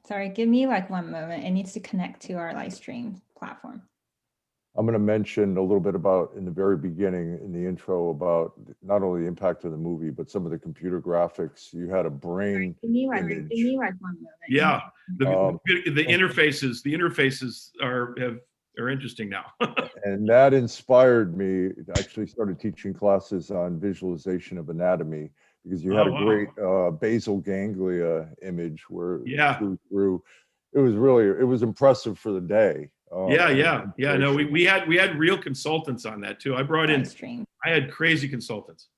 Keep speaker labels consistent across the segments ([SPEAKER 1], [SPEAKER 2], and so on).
[SPEAKER 1] Sorry, give me like one moment. It needs to connect to our live stream platform.
[SPEAKER 2] I'm going to mention a little bit about in the very beginning, in the intro, about not only the impact of the movie, but some of the computer graphics. You had a brain image.
[SPEAKER 1] Give me like one moment.
[SPEAKER 3] Yeah, the interfaces are interesting now.
[SPEAKER 2] And that inspired me. I actually started teaching classes on visualization of anatomy because you had a great basal ganglia image where it flew through. It was impressive for the day.
[SPEAKER 3] No, we had real consultants on that too. I brought in, I had crazy consultants.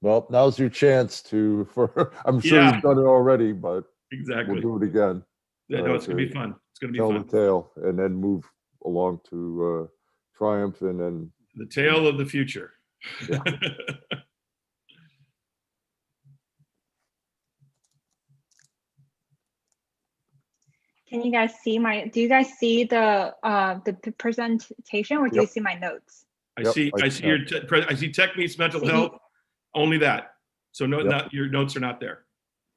[SPEAKER 2] Well, now's your chance I'm sure you've done it already, but
[SPEAKER 3] exactly,
[SPEAKER 2] we'll do it again.
[SPEAKER 3] No, it's gonna be fun. It's gonna be
[SPEAKER 2] tell
[SPEAKER 3] fun.
[SPEAKER 2] The tale and then move along to triumph and then
[SPEAKER 3] the tale of the future.
[SPEAKER 2] Yeah.
[SPEAKER 1] Can you guys see do you guys see the presentation, or do you see my notes?
[SPEAKER 3] I see I see tech meets mental health, only that. So not your notes are not there.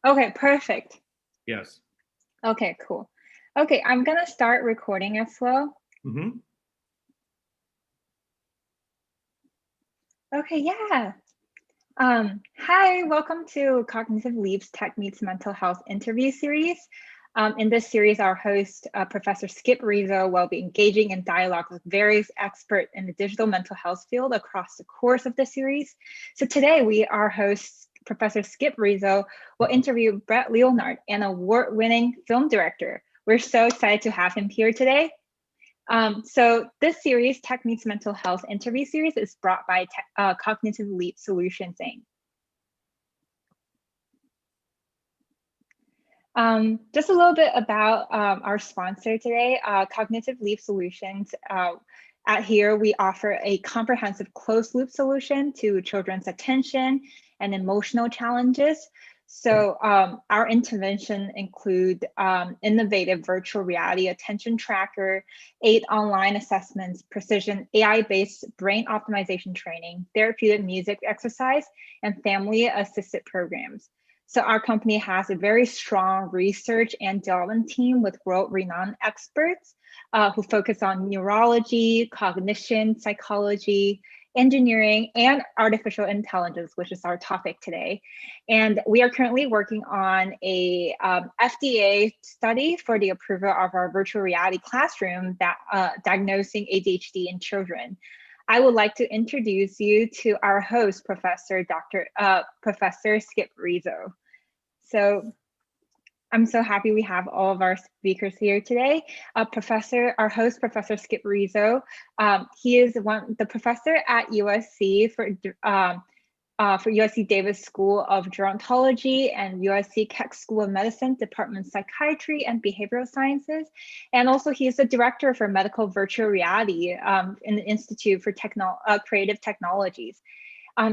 [SPEAKER 1] Okay, perfect.
[SPEAKER 3] Yes.
[SPEAKER 1] Okay, cool. Okay, I'm gonna start recording as well.
[SPEAKER 3] Mm-hmm.
[SPEAKER 1] Okay, yeah. Hi, welcome to Cognitive Leap's Tech Meets Mental Health interview series. In this series, our host, Professor Skip Rizzo, will be engaging in dialogue with various experts in the digital mental health field across the course of the series. So today, our host, Professor Skip Rizzo, will interview Brett Leonard, an award-winning film director. We're so excited to have him here today. So this series, Tech Meets Mental Health interview series, is brought by Cognitive Leap Solutions, Inc. Just a little bit about our sponsor today, Cognitive Leap Solutions. At here, we offer a comprehensive closed loop solution to children's attention and emotional challenges. So our intervention include innovative virtual reality attention tracker, 8 online assessments, precision AI-based brain optimization training, therapeutic music exercise, and family-assisted programs. So our company has a very strong research and development team with world-renowned experts who focus on neurology, cognition, psychology, engineering, and artificial intelligence, which is our topic today. And we are currently working on a FDA study for the approval of our virtual reality classroom that diagnosing ADHD in children. I would like to introduce you to our host, Professor Skip Rizzo. So I'm so happy we have all of our speakers here today. Our host, Professor Skip Rizzo, he is the professor at USC for USC Davis School of Gerontology and USC Keck School of Medicine, Department of Psychiatry and Behavioral Sciences. And also he is the director for medical virtual reality in the Institute for Creative Technologies.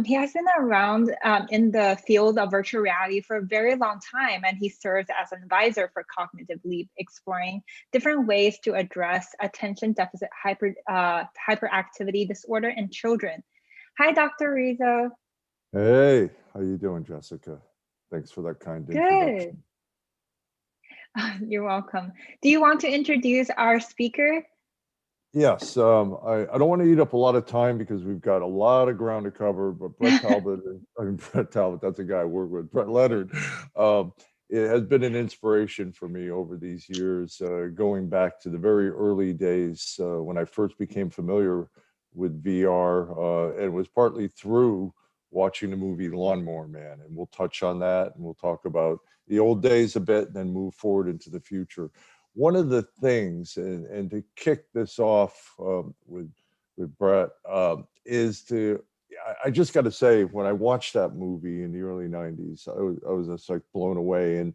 [SPEAKER 1] He has been around in the field of virtual reality for a very long time, and he serves as an advisor for Cognitive Leap, exploring different ways to address attention deficit hyperactivity disorder in children. Hi, Dr. Rizzo.
[SPEAKER 2] Hey, how you doing, Jessica? Thanks for that kind introduction.
[SPEAKER 1] Good. You're welcome. Do you want to introduce our speaker?
[SPEAKER 2] Yes, I don't want to eat up a lot of time because we've got a lot of ground to cover, but Brett Talbot, that's a guy I work with, Brett Leonard, it has been an inspiration for me over these years, going back to the very early days when I first became familiar with VR, and it was partly through watching the movie Lawnmower Man, and we'll touch on that, and we'll talk about the old days a bit, and then move forward into the future. One of the things, and to kick this off with Brett, is I just got to say, when I watched that movie in the early 90s, I was just like blown away. And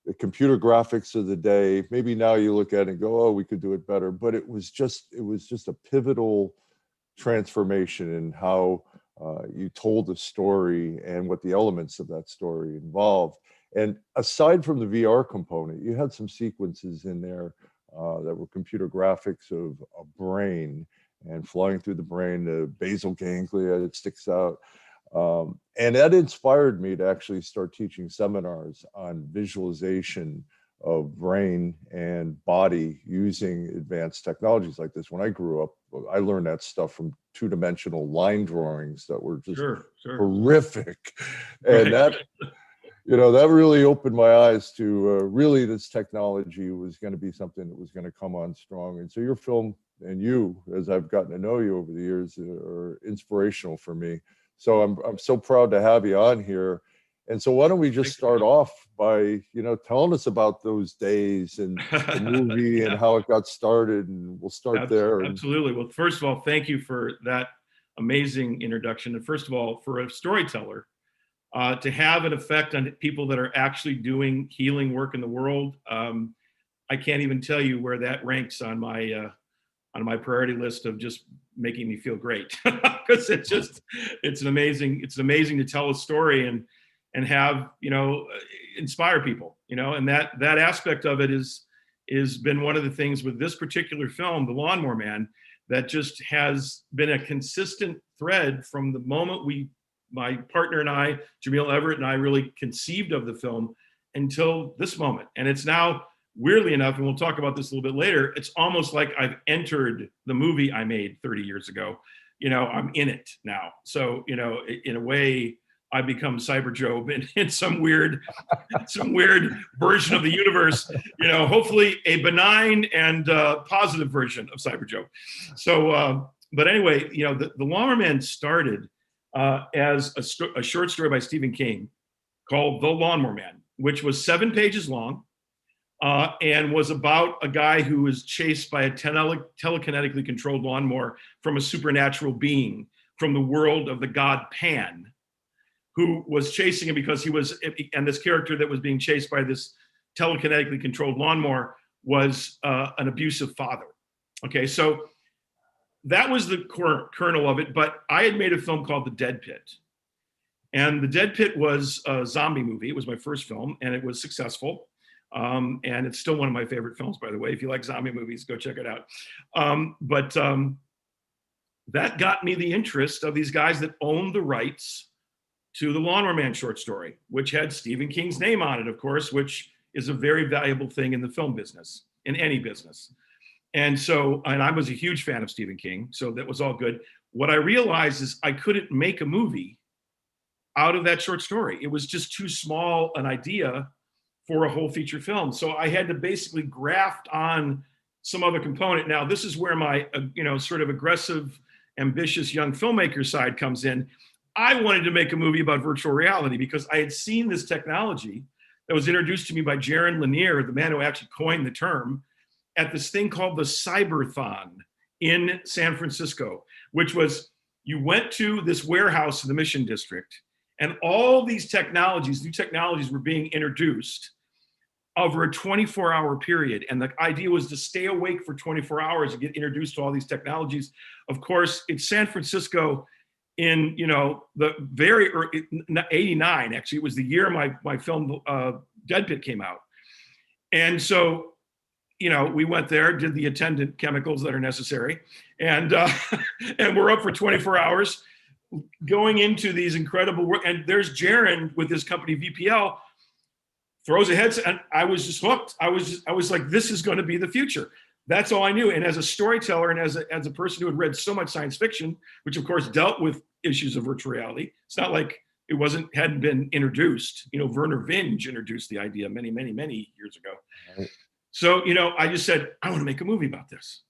[SPEAKER 2] the computer graphics of the day, maybe now you look at it and go, oh, we could do it better. But it was just a pivotal transformation in how you told the story and what the elements of that story involved. And aside from the VR component, you had some sequences in there that were computer graphics of a brain and flying through the brain, the basal ganglia that sticks out. And that inspired me to actually start teaching seminars on visualization of brain and body using advanced technologies like this. When I grew up, I learned that stuff from two-dimensional line drawings that were just horrific. And that, that really opened my eyes to really this technology was going to be something that was going to come on strong. And so your film and you, as I've gotten to know you over the years, are inspirational for me. So I'm so proud to have you on here. And so why don't we just start off by, telling us about those days and the movie and how it got started, and we'll start there.
[SPEAKER 3] Absolutely. Well, first of all, thank you for that amazing introduction. And first of all, for a storyteller, to have an effect on people that are actually doing healing work in the world, I can't even tell you where that ranks on my priority list of just making me feel great, because it's amazing to tell a story and have, inspire people, and that aspect of it is been one of the things with this particular film, The Lawnmower Man, that just has been a consistent thread from the moment my partner and I, Jamil Everett and I, really conceived of the film until this moment. And it's now, weirdly enough, and we'll talk about this a little bit later, it's almost like I've entered the movie I made 30 years ago. I'm in it now. So, in a way, I become Cyber Job in some weird version of the universe, hopefully a benign and positive version of Cyber Job. So, but anyway, the Lawnmower Man started as a short story by Stephen King called The Lawnmower Man, which was 7 pages long and was about a guy who was chased by a telekinetically controlled lawnmower from a supernatural being from the world of the god Pan, who was chasing him because and this character that was being chased by this telekinetically controlled lawnmower was an abusive father. Okay, so that was the kernel of it, but I had made a film called The Dead Pit. And The Dead Pit was a zombie movie. It was my first film, and it was successful. And it's still one of my favorite films, by the way. If you like zombie movies, go check it out. But that got me the interest of these guys that owned the rights to the Lawnmower Man short story, which had Stephen King's name on it, of course, which is a very valuable thing in the film business, in any business. And I was a huge fan of Stephen King, so that was all good. What I realized is I couldn't make a movie out of that short story. It was just too small an idea for a whole feature film. So I had to basically graft on some other component. Now, this is where my, sort of aggressive, ambitious young filmmaker side comes in. I wanted to make a movie about virtual reality because I had seen this technology that was introduced to me by Jaron Lanier, the man who actually coined the term, at this thing called the Cyberthon in San Francisco, which was, you went to this warehouse in the Mission District, and all these new technologies were being introduced over a 24-hour period. And the idea was to stay awake for 24 hours and get introduced to all these technologies. Of course, it's San Francisco in, the very early, 89, actually. It was the year my film Dead Pit came out. And so, we went there, did the attendant chemicals that are necessary, and we're up for 24 hours going into these incredible work. And there's Jaron with his company VPL, throws a headset, and I was just hooked. I was like, this is going to be the future. That's all I knew. And as a storyteller and as a person who had read so much science fiction, which of course dealt with issues of virtual reality, it's not like it hadn't been introduced. Werner Vinge introduced the idea many, many, many years ago. Right. So, I just said, I want to make a movie about this.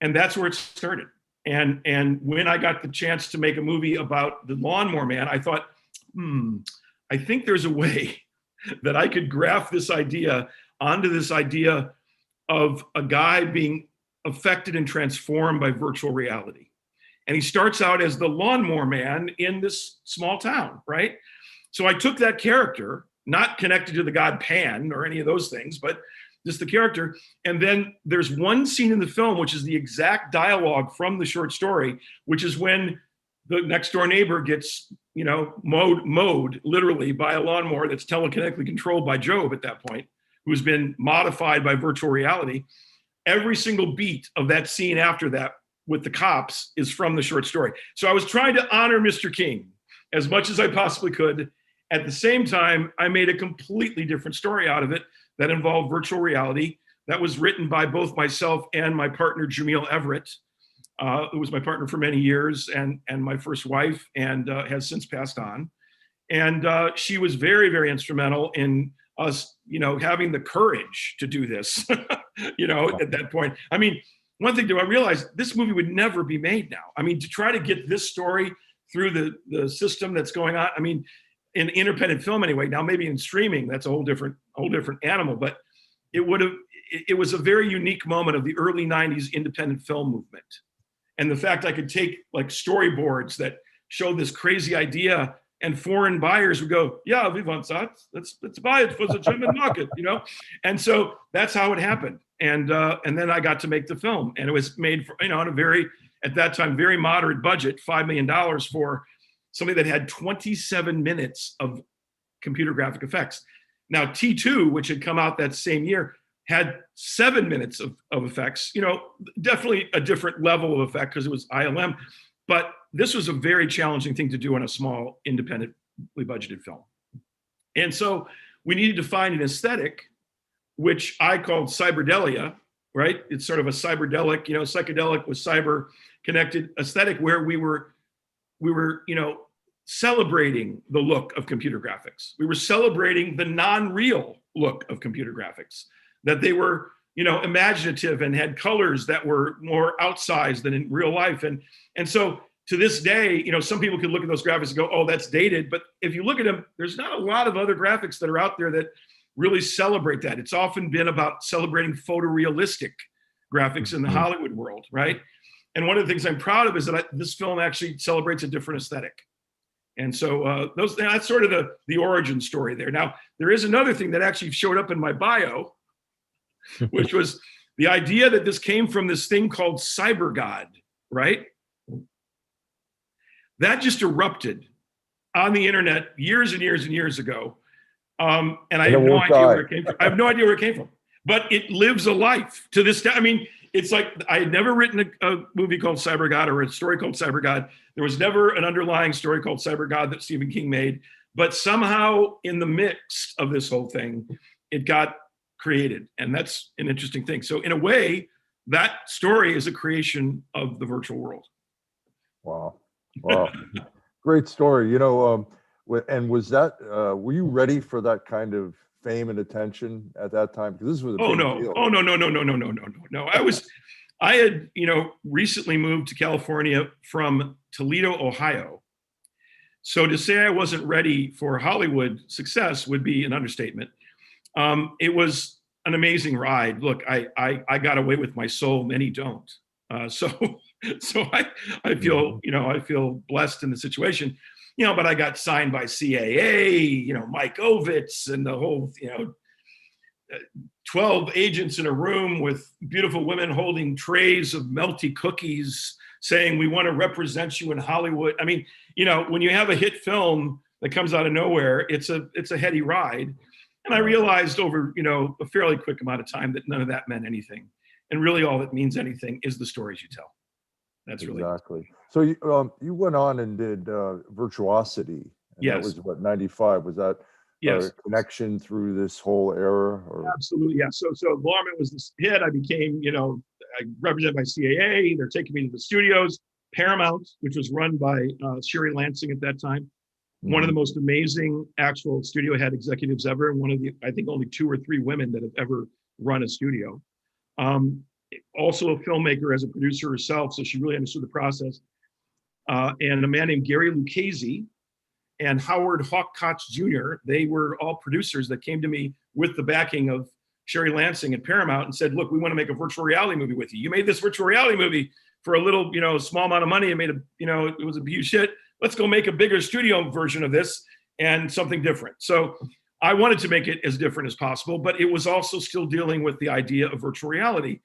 [SPEAKER 3] And that's where it started. And when I got the chance to make a movie about the Lawnmower Man, I thought, I think there's a way that I could graft this idea onto this idea of a guy being affected and transformed by virtual reality. And he starts out as the Lawnmower Man in this small town, right? So I took that character, not connected to the god Pan or any of those things, but just the character. And then there's one scene in the film, which is the exact dialogue from the short story, which is when the next door neighbor gets, mowed literally by a lawnmower that's telekinetically controlled by Job at that point, who's been modified by virtual reality. Every single beat of that scene after that with the cops is from the short story. So I was trying to honor Mr. King as much as I possibly could. At the same time, I made a completely different story out of it that involved virtual reality that was written by both myself and my partner, Jamil Everett, who was my partner for many years and my first wife, and has since passed on. And she was very, very instrumental in us, having the courage to do this, at that point. I mean, one thing, I realized this movie would never be made now. I mean, to try to get this story through the system that's going on, I mean, in independent film anyway, now maybe in streaming, that's a whole different animal, but it was a very unique moment of the early 90s independent film movement. And the fact I could take like storyboards that showed this crazy idea, and foreign buyers would go, yeah, we want that. Let's buy it for the German market, And so that's how it happened. And then I got to make the film, and it was made for, on a very, at that time, very moderate budget, $5 million for something that had 27 minutes of computer graphic effects. Now T2, which had come out that same year, had 7 minutes of effects, definitely a different level of effect because it was ILM, but this was a very challenging thing to do on a small, independently budgeted film. And so we needed to find an aesthetic, which I called Cyberdelia, right? It's sort of a cyberdelic, psychedelic with cyber connected aesthetic, where we were, celebrating the look of computer graphics. We were celebrating the non-real look of computer graphics, that they were, imaginative and had colors that were more outsized than in real life. And so to this day, some people could look at those graphics and go, oh, that's dated. But if you look at them, there's not a lot of other graphics that are out there that really celebrate that. It's often been about celebrating photorealistic graphics in the Hollywood world, right? And one of the things I'm proud of is that this film actually celebrates a different aesthetic. And so that's sort of the origin story there. Now, there is another thing that actually showed up in my bio, which was the idea that this came from this thing called CyberGod, right? That just erupted on the internet years and years and years ago. And I have no idea where it came from. I have no idea where it came from, but it lives a life to this day. I mean, it's like I had never written a movie called CyberGod or a story called CyberGod. There was never an underlying story called CyberGod that Stephen King made, but somehow in the mix of this whole thing, it got created. And that's an interesting thing. So in a way, that story is a creation of the virtual world.
[SPEAKER 2] Wow. Great story. And was that, were you ready for that kind of fame and attention at that time? Because this was a big deal.
[SPEAKER 3] No. I had, recently moved to California from Toledo, Ohio. So to say I wasn't ready for Hollywood success would be an understatement. It was an amazing ride. Look, I got away with my soul. Many don't. So I feel, I feel blessed in the situation, but I got signed by CAA, Mike Ovitz and the whole, 12 agents in a room with beautiful women holding trays of melty cookies saying, we want to represent you in Hollywood. I mean, when you have a hit film that comes out of nowhere, it's a heady ride. And I realized over, a fairly quick amount of time that none of that meant anything. And really all that means anything is the stories you tell. That's really
[SPEAKER 2] exactly. So you went on and did Virtuosity. And
[SPEAKER 3] yes.
[SPEAKER 2] That was what, 95? Was that
[SPEAKER 3] yes.
[SPEAKER 2] a connection through this whole era? Or?
[SPEAKER 3] Absolutely, yeah. So Lawnmower Man was this hit. I became, I represented by CAA. They're taking me to the studios. Paramount, which was run by Sherry Lansing at that time. One of the most amazing actual studio head executives ever. And one of the, I think, only 2 or 3 women that have ever run a studio. Also a filmmaker as a producer herself, so she really understood the process. And a man named Gary Lucchese and Howard Hawk Koch Jr., they were all producers that came to me with the backing of Sherry Lansing at Paramount and said, look, we want to make a virtual reality movie with you. You made this virtual reality movie for a little, small amount of money. It made it was a huge hit. Let's go make a bigger studio version of this and something different. So I wanted to make it as different as possible, but it was also still dealing with the idea of virtual reality.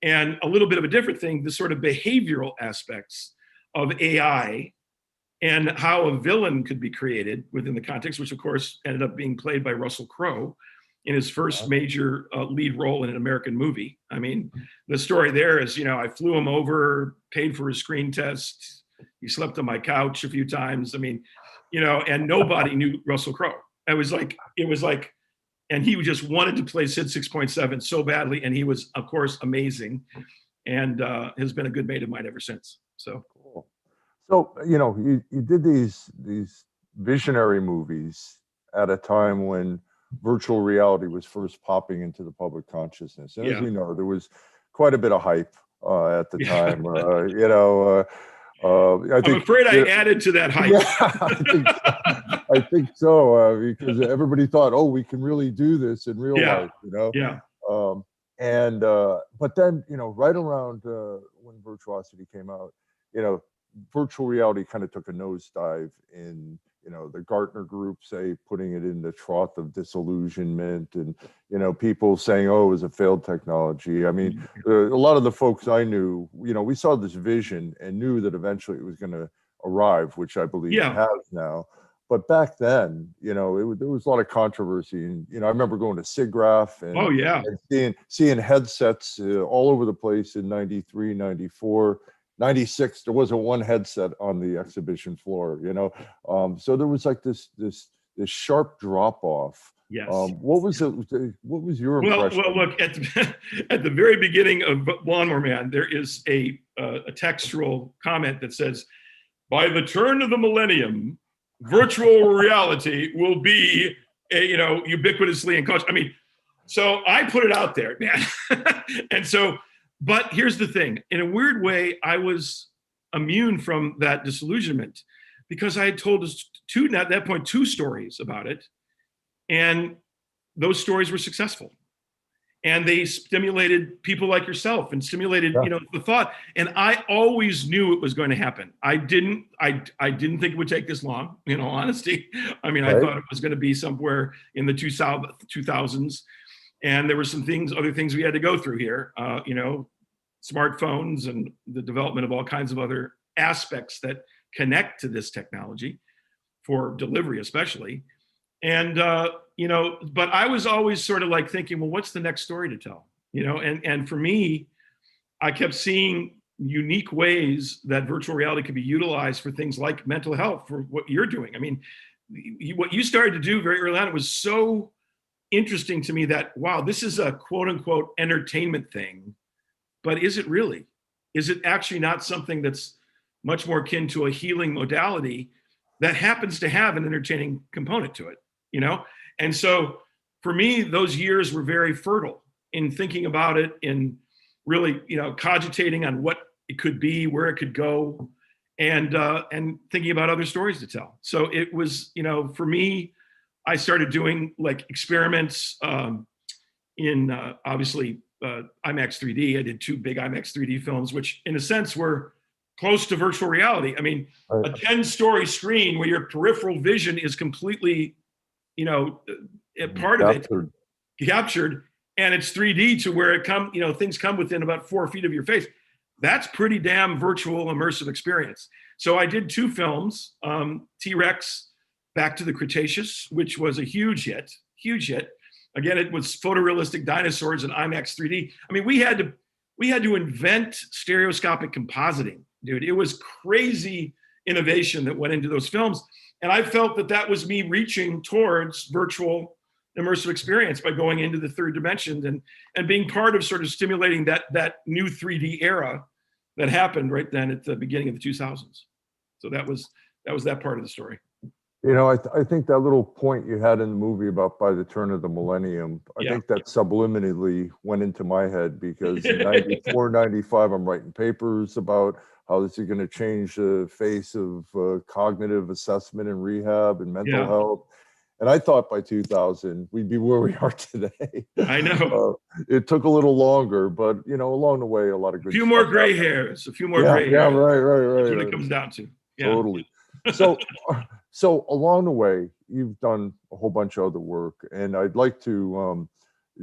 [SPEAKER 3] And a little bit of a different thing, the sort of behavioral aspects of AI and how a villain could be created within the context, which of course ended up being played by Russell Crowe in his first major lead role in an American movie. I mean, the story there is, I flew him over, paid for his screen test. He slept on my couch a few times. I mean, and nobody knew Russell Crowe. It was like, and he just wanted to play Sid 6.7 so badly, and he was, of course, amazing, and has been a good mate of mine ever since. So
[SPEAKER 2] Cool. So, you know, you did these visionary movies at a time when virtual reality was first popping into the public consciousness. And as we know, there was quite a bit of hype at the time. You know, I think,
[SPEAKER 3] I'm afraid I added to that hype.
[SPEAKER 2] Yeah, I think so, because everybody thought, oh, we can really do this in real life, you know?
[SPEAKER 3] Yeah.
[SPEAKER 2] But then, you know, right around when Virtuosity came out, you know, virtual reality kind of took a nosedive in, you know, the Gartner group, say, putting it in the trough of disillusionment, and, you know, people saying, oh, it was a failed technology. I mean, a lot of the folks I knew, you know, we saw this vision and knew that eventually it was going to arrive, which I believe it has now. But back then, you know, there was a lot of controversy, and, you know, I remember going to SIGGRAPH and, and seeing headsets all over the place in 93, 94. 96, there wasn't one headset on the exhibition floor, you know. So there was like this sharp drop off.
[SPEAKER 3] Yes.
[SPEAKER 2] What was your impression?
[SPEAKER 3] Well, look, at the very beginning of Lawnmower Man, there is a textual comment that says, by the turn of the millennium, virtual reality will be ubiquitously in culture. I mean, so I put it out there, man. And so, but here's the thing, in a weird way, I was immune from that disillusionment because I had told us at that point, 2 stories about it. And those stories were successful. And they stimulated people like yourself and stimulated, you know, the thought. And I always knew it was going to happen. I didn't think it would take this long, in all honesty. I mean, I thought it was going to be somewhere in the 2000s. And there were some other things we had to go through here, you know, smartphones and the development of all kinds of other aspects that connect to this technology for delivery, especially. And, you know, but I was always sort of like thinking, well, what's the next story to tell? You know, and for me, I kept seeing unique ways that virtual reality could be utilized for things like mental health, for what you're doing. I mean, what you started to do very early on, it was so interesting to me that, wow, this is a quote unquote entertainment thing, but is it really? Is it actually not something that's much more akin to a healing modality that happens to have an entertaining component to it, you know? And so for me, those years were very fertile in thinking about it, in really, you know, cogitating on what it could be, where it could go, and thinking about other stories to tell. So it was, you know, for me, I started doing like experiments in obviously IMAX 3D. I did 2 big IMAX 3D films, which in a sense were close to virtual reality. I mean, a 10-story screen where your peripheral vision is completely, you know, a part of it captured, and it's 3D to where things come within about 4 feet of your face. That's pretty damn virtual immersive experience. So I did 2 films, T-Rex, Back to the Cretaceous, which was a huge hit. Again, it was photorealistic dinosaurs in IMAX 3D. I mean, we had to invent stereoscopic compositing, dude. It was crazy innovation that went into those films. And I felt that was me reaching towards virtual immersive experience by going into the 3rd dimension and being part of sort of stimulating that new 3D era that happened right then at the beginning of the 2000s. So that was that part of the story.
[SPEAKER 2] You know, I think that little point you had in the movie about by the turn of the millennium, I think that subliminally went into my head, because in 94, 95, I'm writing papers about how this is going to change the face of cognitive assessment and rehab and mental health. And I thought by 2000, we'd be where we are today.
[SPEAKER 3] I know.
[SPEAKER 2] It took a little longer, but, you know, along the way, a lot of good
[SPEAKER 3] stuff. A few more gray hairs.
[SPEAKER 2] Yeah, right.
[SPEAKER 3] That's what it comes down to. Yeah.
[SPEAKER 2] Totally. So along the way, you've done a whole bunch of other work, and I'd like to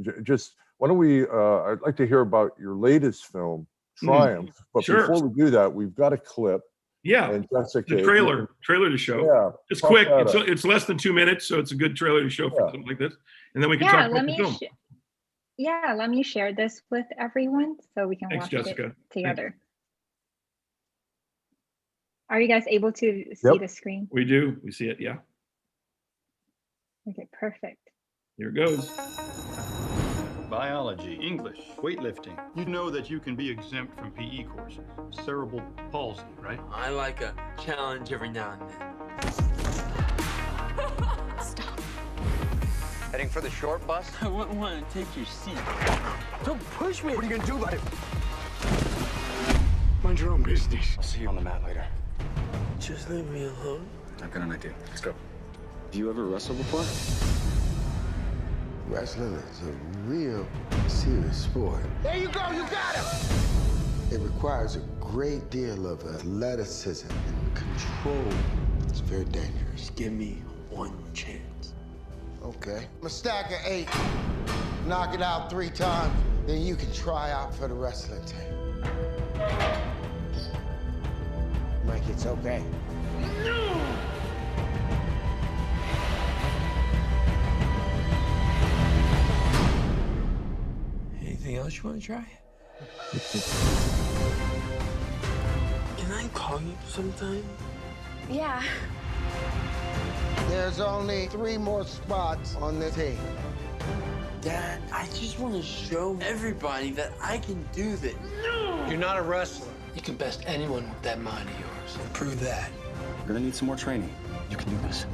[SPEAKER 2] I'd like to hear about your latest film, Triumph. But before we do that, we've got a clip.
[SPEAKER 3] Yeah,
[SPEAKER 2] and Jessica,
[SPEAKER 3] the trailer to show.
[SPEAKER 2] Yeah,
[SPEAKER 3] it's quick. It's less than 2 minutes, so it's a good trailer to show for something like this. And then we can talk about the film.
[SPEAKER 1] Let me share this with everyone so we can watch
[SPEAKER 3] Jessica.
[SPEAKER 1] it together. Thanks. Are you guys able to see the screen?
[SPEAKER 3] We do. We see it. Yeah.
[SPEAKER 1] Okay, perfect.
[SPEAKER 3] Here it goes.
[SPEAKER 4] Biology, English, weightlifting. You know that you can be exempt from PE courses. Cerebral palsy, right?
[SPEAKER 5] I like a challenge every now and then.
[SPEAKER 6] Stop.
[SPEAKER 7] Heading for the short bus?
[SPEAKER 5] I wouldn't want to take your seat.
[SPEAKER 7] Don't push me! What are you gonna do about it?
[SPEAKER 4] Mind your own business.
[SPEAKER 7] I'll see you on the mat later.
[SPEAKER 5] Just leave me alone.
[SPEAKER 7] I've got an idea. Let's go. Do you ever wrestle before?
[SPEAKER 8] Wrestling is a real serious sport.
[SPEAKER 7] There you go, you got him!
[SPEAKER 8] It requires a great deal of athleticism and control. It's very dangerous.
[SPEAKER 5] Give me one chance.
[SPEAKER 8] Okay. I'm a stack of 8. Knock it out 3 times, then you can try out for the wrestling team. Mike, it's okay.
[SPEAKER 7] No!
[SPEAKER 5] Anything else you want to try? Can I call you sometime?
[SPEAKER 6] Yeah.
[SPEAKER 8] There's only 3 more spots on the team.
[SPEAKER 5] Dad, I just want to show everybody that I can do this.
[SPEAKER 7] No! You're not a wrestler.
[SPEAKER 5] You can best anyone with that mind of yours. And prove that.
[SPEAKER 7] We're gonna need some more training. You can do this.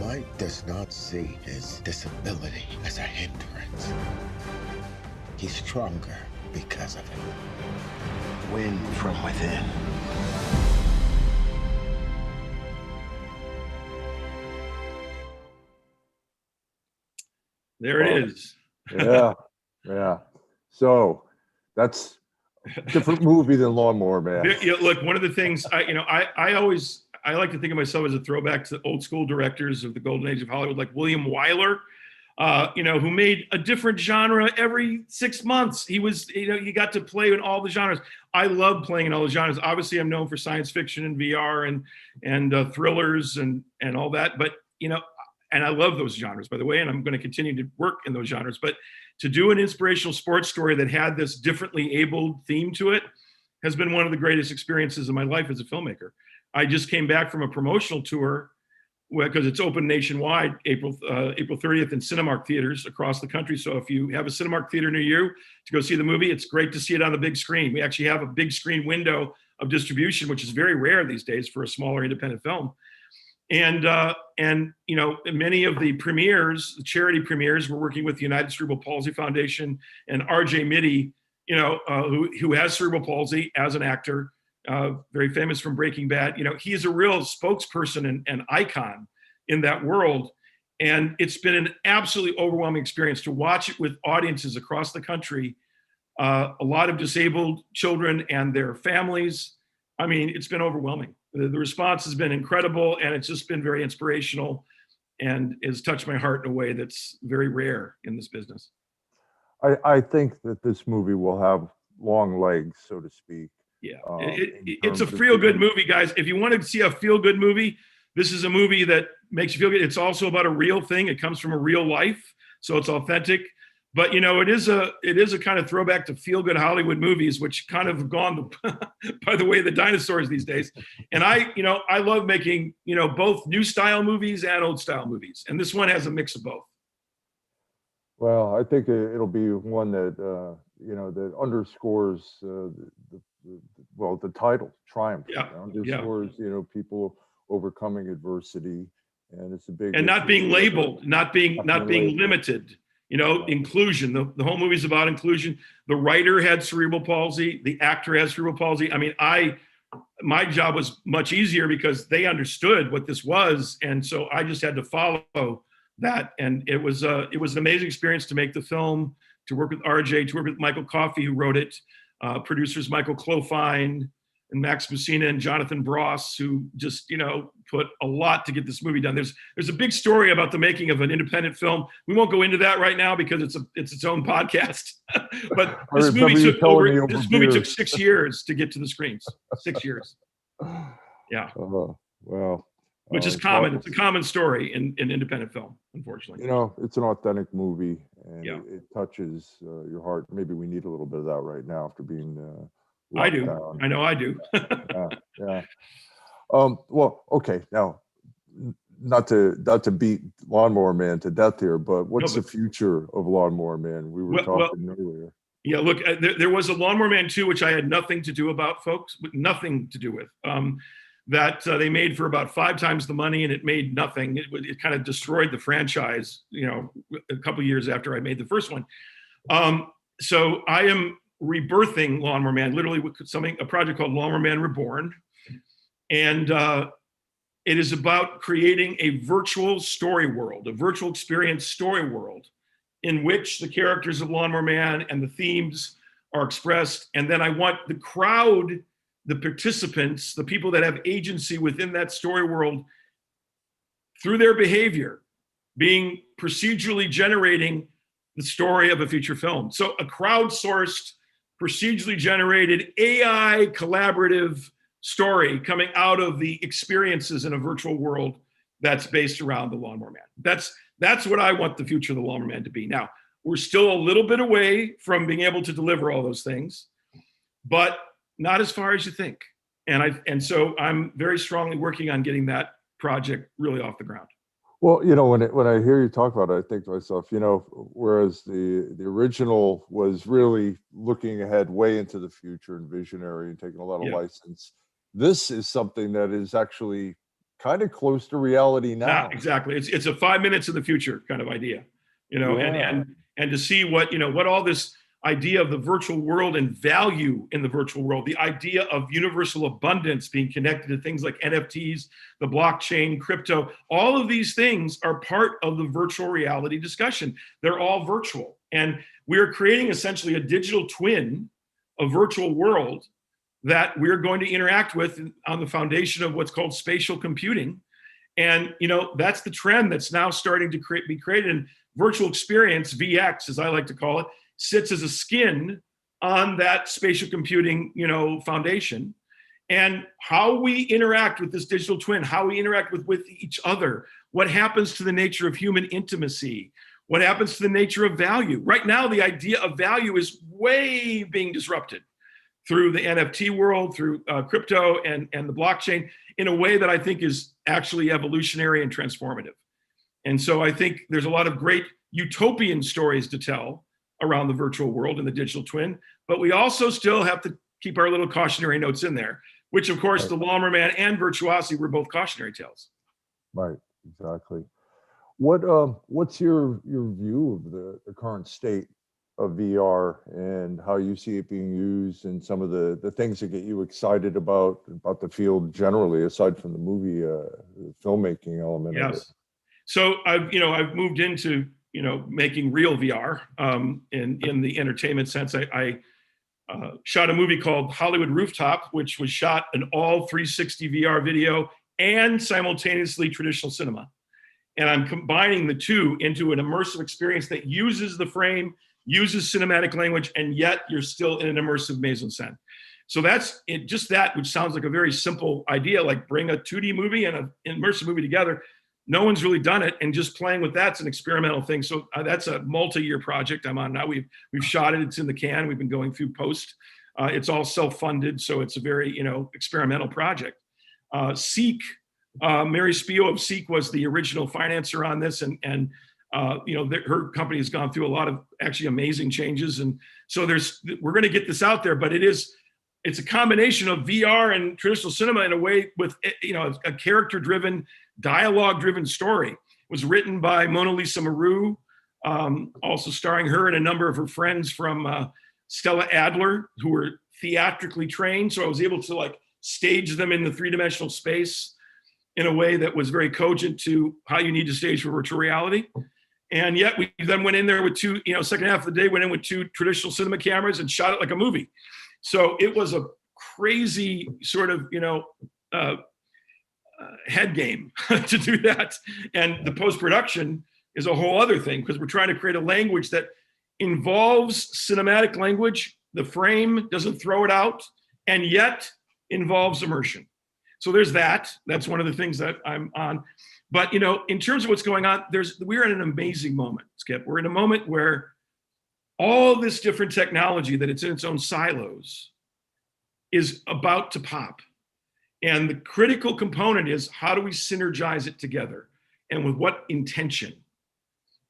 [SPEAKER 8] Mike does not see his disability as a hindrance. He's stronger because of it.
[SPEAKER 7] Win from within.
[SPEAKER 3] There it is.
[SPEAKER 2] Yeah, yeah. So that's a different movie than Lawnmower Man.
[SPEAKER 3] Yeah, look, one of the things I like to think of myself as a throwback to old school directors of the golden age of Hollywood, like William Wyler, who made a different genre every 6 months. He got to play in all the genres. I love playing in all the genres. Obviously, I'm known for science fiction and VR and thrillers and all that. But and I love those genres, by the way, and I'm going to continue to work in those genres. But to do an inspirational sports story that had this differently abled theme to it has been one of the greatest experiences of my life as a filmmaker. I just came back from a promotional tour because it's open nationwide, April 30th in Cinemark theaters across the country. So if you have a Cinemark theater near you to go see the movie, it's great to see it on the big screen. We actually have a big screen window of distribution, which is very rare these days for a smaller independent film. And many of the premieres, the charity premieres, we're working with the United Cerebral Palsy Foundation and R.J. Mitty, who has cerebral palsy as an actor, very famous from Breaking Bad. He is a real spokesperson and icon in that world. And it's been an absolutely overwhelming experience to watch it with audiences across the country, a lot of disabled children and their families. I mean, it's been overwhelming. The response has been incredible, and it's just been very inspirational and has touched my heart in a way that's very rare in this business.
[SPEAKER 2] I think that this movie will have long legs, so to speak.
[SPEAKER 3] Yeah, it's a feel-good movie, guys. If you want to see a feel-good movie, this is a movie that makes you feel good. It's also about a real thing. It comes from a real life, so it's authentic. But it is a kind of throwback to feel-good Hollywood movies, which kind of have gone by the way of the dinosaurs these days. And I love making both new style movies and old style movies, and this one has a mix of both.
[SPEAKER 2] Well, I think it'll be one that that underscores the title, Triumph.
[SPEAKER 3] Yeah.
[SPEAKER 2] Underscores people overcoming adversity, and it's a big
[SPEAKER 3] and not being labeled, not being limited. Inclusion. The whole movie's about inclusion. The writer had cerebral palsy. The actor has cerebral palsy. I mean, my job was much easier because they understood what this was, and so I just had to follow that. And it was an amazing experience to make the film, to work with RJ, to work with Michael Coffey, who wrote it, producers Michael Clofine and Max Messina and Jonathan Bross, who just put a lot to get this movie done. There's a big story about the making of an independent film. We won't go into that right now because it's its own podcast. But this movie took 6 years to get to the screens. 6 years. Yeah.
[SPEAKER 2] Well.
[SPEAKER 3] Which is common. It's a common story in independent film, unfortunately.
[SPEAKER 2] It's an authentic movie, and
[SPEAKER 3] yeah.
[SPEAKER 2] it touches your heart. Maybe we need a little bit of that right now after being.
[SPEAKER 3] I do.
[SPEAKER 2] Down.
[SPEAKER 3] I know I do.
[SPEAKER 2] Yeah. Well, okay. Now, not to beat Lawnmower Man to death here, but what's
[SPEAKER 3] No,
[SPEAKER 2] the future of Lawnmower Man? We were talking earlier.
[SPEAKER 3] Yeah, look, there was a Lawnmower Man 2, which I had nothing to do about, folks, nothing to do with. That they made for about 5 times the money, and it made nothing. It kind of destroyed the franchise, a couple of years after I made the first one. So I am rebirthing Lawnmower Man, literally with a project called Lawnmower Man Reborn. And it is about creating a virtual story world, a virtual experience story world in which the characters of Lawnmower Man and the themes are expressed. And then I want the crowd, the participants, the people that have agency within that story world, through their behavior, being procedurally generating the story of a feature film. So a crowdsourced, procedurally generated, AI collaborative story coming out of the experiences in a virtual world that's based around the Lawnmower Man. That's what I want the future of the Lawnmower Man to be. Now, we're still a little bit away from being able to deliver all those things, but not as far as you think. And so I'm very strongly working on getting that project really off the ground.
[SPEAKER 2] Well, when I hear you talk about it, I think to myself, whereas the original was really looking ahead way into the future and visionary and taking a lot of license, this is something that is actually kind of close to reality now.
[SPEAKER 3] Yeah, exactly. It's a 5 minutes in the future kind of idea, and to see what all this idea of the virtual world and value in the virtual world, the idea of universal abundance being connected to things like NFTs, the blockchain, crypto, all of these things are part of the virtual reality discussion. They're all virtual. And we are creating essentially a digital twin, a virtual world that we're going to interact with on the foundation of what's called spatial computing. And, that's the trend that's now starting to be created. And virtual experience, VX, as I like to call it, sits as a skin on that spatial computing, foundation. And how we interact with this digital twin, how we interact with each other, what happens to the nature of human intimacy, what happens to the nature of value. Right now, the idea of value is way being disrupted through the NFT world, through crypto and the blockchain, in a way that I think is actually evolutionary and transformative. And so I think there's a lot of great utopian stories to tell around the virtual world and the digital twin, but we also still have to keep our little cautionary notes in there, which of course the Lawnmower Man and Virtuosity were both cautionary tales.
[SPEAKER 2] Right, exactly. What's your view of the current state of VR and how you see it being used and some of the things that get you excited about the field generally, aside from the movie filmmaking element of it?
[SPEAKER 3] So I've moved into making real VR in the entertainment sense. I shot a movie called Hollywood Rooftop, which was shot in all 360 VR video and simultaneously traditional cinema. And I'm combining the two into an immersive experience that uses the frame, uses cinematic language, and yet you're still in an immersive mise-en-scène. So that's it, just that, which sounds like a very simple idea, like bring a 2D movie and an immersive movie together. No one's really done it, and just playing with that's an experimental thing. So that's a multi-year project I'm on now. We've shot it; it's in the can. We've been going through post. It's all self-funded, so it's a very experimental project. Seek, Mary Spio of Seek was the original financer on this, and her company has gone through a lot of actually amazing changes, and so we're going to get this out there. But it's a combination of VR and traditional cinema in a way with a character-driven, dialogue-driven story. It was written by Mona Lisa Maru, also starring her and a number of her friends from Stella Adler, who were theatrically trained. So I was able to stage them in the three-dimensional space in a way that was very cogent to how you need to stage for virtual reality. And yet we then went in there with two, second half of the day, went in with 2 traditional cinema cameras and shot it like a movie. So it was a crazy sort of, head game to do that. And the post-production is a whole other thing, because we're trying to create a language that involves cinematic language. The frame doesn't throw it out, and yet involves immersion. So there's that. That's one of the things that I'm on. But, in terms of what's going on, we're in an amazing moment, Skip. We're in a moment where all this different technology that it's in its own silos is about to pop. And the critical component is, how do we synergize it together, and with what intention?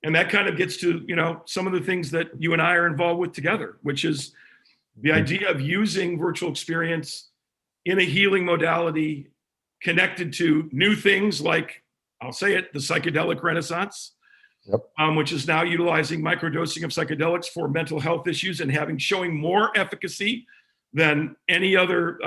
[SPEAKER 3] And that kind of gets to, some of the things that you and I are involved with together, which is the idea of using virtual experience in a healing modality connected to new things like, I'll say it, the psychedelic renaissance, which is now utilizing microdosing of psychedelics for mental health issues and showing more efficacy than any other,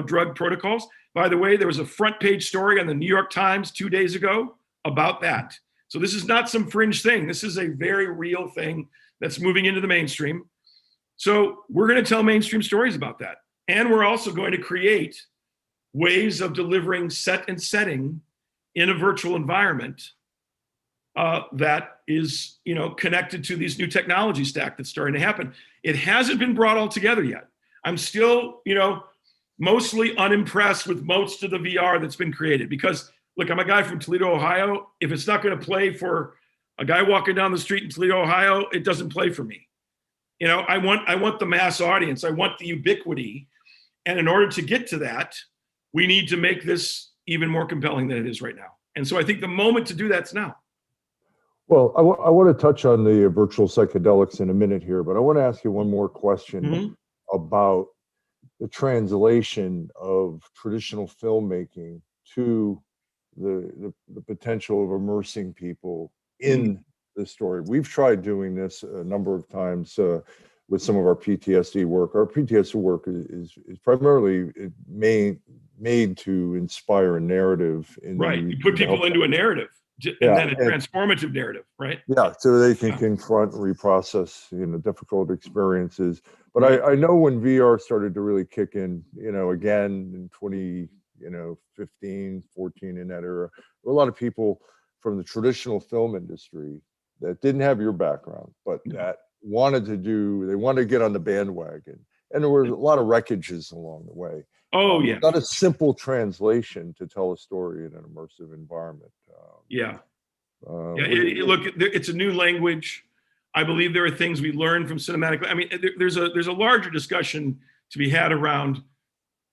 [SPEAKER 3] drug protocols. By the way, there was a front page story on the New York Times 2 days ago about that. So this is not some fringe thing. This is a very real thing that's moving into the mainstream. So we're going to tell mainstream stories about that. And we're also going to create ways of delivering set and setting in a virtual environment that is, connected to these new technology stack that's starting to happen. It hasn't been brought all together yet. I'm still, mostly unimpressed with most of the VR that's been created, because look, I'm a guy from Toledo, Ohio. If it's not going to play for a guy walking down the street in Toledo, Ohio, it doesn't play for me. I want the mass audience. I want the ubiquity. And in order to get to that, we need to make this even more compelling than it is right now. And so I think the moment to do that's now.
[SPEAKER 2] Well, I want to touch on the virtual psychedelics in a minute here, but I want to ask you one more question about the translation of traditional filmmaking to the potential of immersing people in the story. We've tried doing this a number of times with some of our PTSD work. Our PTSD work is primarily made to inspire a narrative.
[SPEAKER 3] You put people into a narrative. And then a transformative narrative, right? Yeah,
[SPEAKER 2] so they can confront and reprocess, difficult experiences. But I know when VR started to really kick in, again in 2015, 14, in that era, there were a lot of people from the traditional film industry that didn't have your background, but that wanted to get on the bandwagon. And there were a lot of wreckages along the way.
[SPEAKER 3] Oh, yeah.
[SPEAKER 2] Not a simple translation to tell a story in an immersive environment.
[SPEAKER 3] Look, it's a new language. I believe there are things we learn from cinematic. I mean, there's a larger discussion to be had around,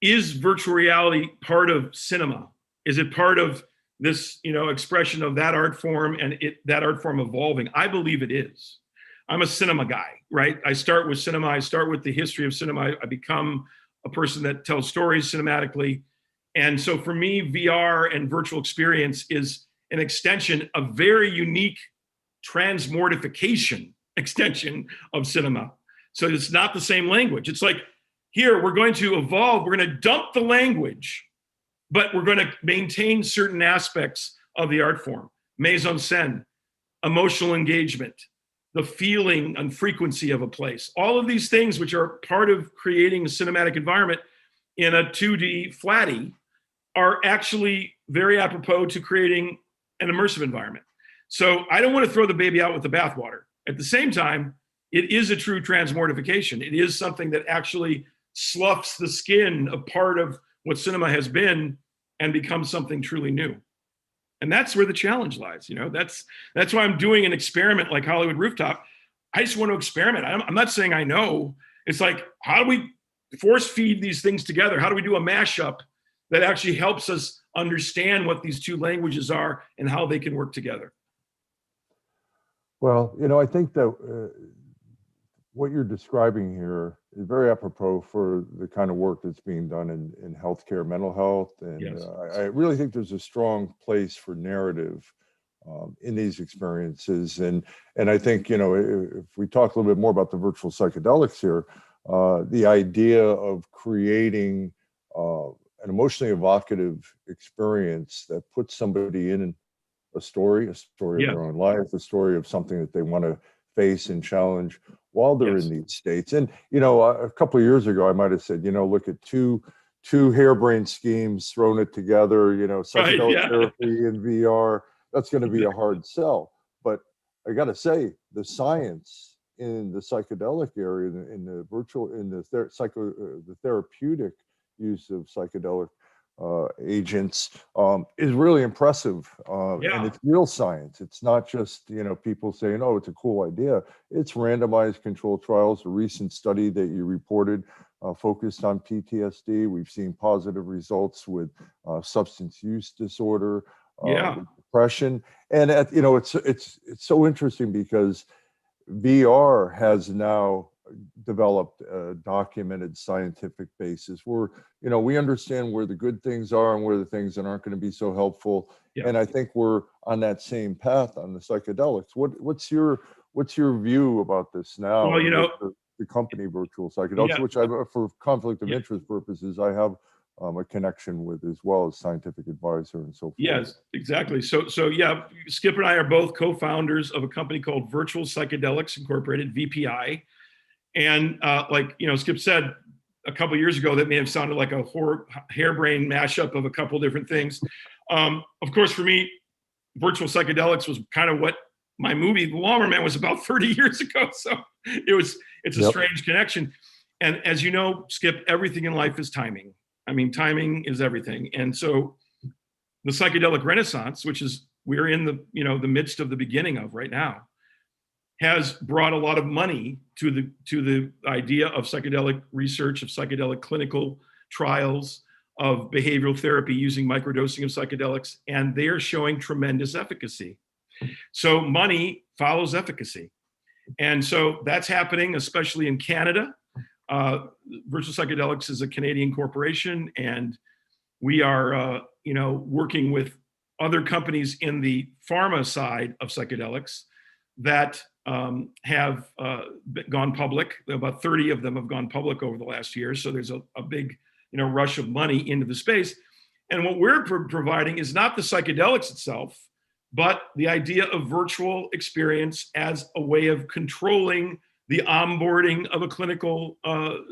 [SPEAKER 3] is virtual reality part of cinema? Is it part of this, expression of that art form and that art form evolving? I believe it is. I'm a cinema guy, right? I start with cinema. I start with the history of cinema. I become a person that tells stories cinematically. And so for me, VR and virtual experience is an extension, a very unique transmortification extension of cinema. So it's not the same language. It's like, here, we're going to evolve. We're going to dump the language, but we're going to maintain certain aspects of the art form. Mise en scène, emotional engagement, the feeling and frequency of a place. All of these things, which are part of creating a cinematic environment in a 2D flatty, are actually very apropos to creating an immersive environment. So I don't want to throw the baby out with the bathwater. At the same time, it is a true transmortification. It is something that actually sloughs the skin of part of what cinema has been and becomes something truly new. And that's where the challenge lies. That's why I'm doing an experiment like Hollywood Rooftop. I just want to experiment. I'm not saying I know. It's like, how do we force feed these things together? How do we do a mashup that actually helps us understand what these two languages are and how they can work together?
[SPEAKER 2] Well, I think that what you're describing here is very apropos for the kind of work that's being done in healthcare, mental health. And
[SPEAKER 3] yes.
[SPEAKER 2] I really think there's a strong place for narrative in these experiences. And I think, if we talk a little bit more about the virtual psychedelics here, the idea of creating an emotionally evocative experience that puts somebody in a story of their own life, a story of something that they want to face and challenge while they're in these states. And, a couple of years ago, I might have said, look at two harebrained schemes, thrown it together, psychedelic therapy and VR, that's going to be a hard sell. But I got to say, the science in the psychedelic area, in the virtual, in the therapeutic use of psychedelic agents is really impressive, and it's real science. It's not just people saying, oh, it's a cool idea. It's randomized controlled trials. A recent study that you reported focused on PTSD. We've seen positive results with substance use disorder, with depression, and it's so interesting because VR has now developed a documented scientific basis where we understand where the good things are and where the things that aren't going to be so helpful. And I think we're on that same path on the psychedelics. What's your view about this now?
[SPEAKER 3] Well,
[SPEAKER 2] the company Virtual Psychedelics, which for conflict of interest purposes, I have a connection with, as well as scientific advisor and so forth.
[SPEAKER 3] Yes, exactly. So yeah, Skip and I are both co-founders of a company called Virtual Psychedelics Incorporated, VPI. And Skip said a couple of years ago, that may have sounded like a harebrained mashup of a couple of different things. Of course, for me, Virtual Psychedelics was kind of what my movie, The Lawnmower Man, was about 30 years ago. So it's a strange connection. And as you know, Skip, everything in life is timing. I mean, timing is everything. And so the psychedelic renaissance, which is we're in the midst of the beginning of right now, has brought a lot of money to the idea of psychedelic research, of psychedelic clinical trials, of behavioral therapy using microdosing of psychedelics, and they are showing tremendous efficacy. So money follows efficacy. And so that's happening, especially in Canada. Virtual Psychedelics is a Canadian corporation, and we are working with other companies in the pharma side of psychedelics that have gone public. About 30 of them have gone public over the last year. So there's a big rush of money into the space. And what we're providing is not the psychedelics itself, but the idea of virtual experience as a way of controlling the onboarding of a clinical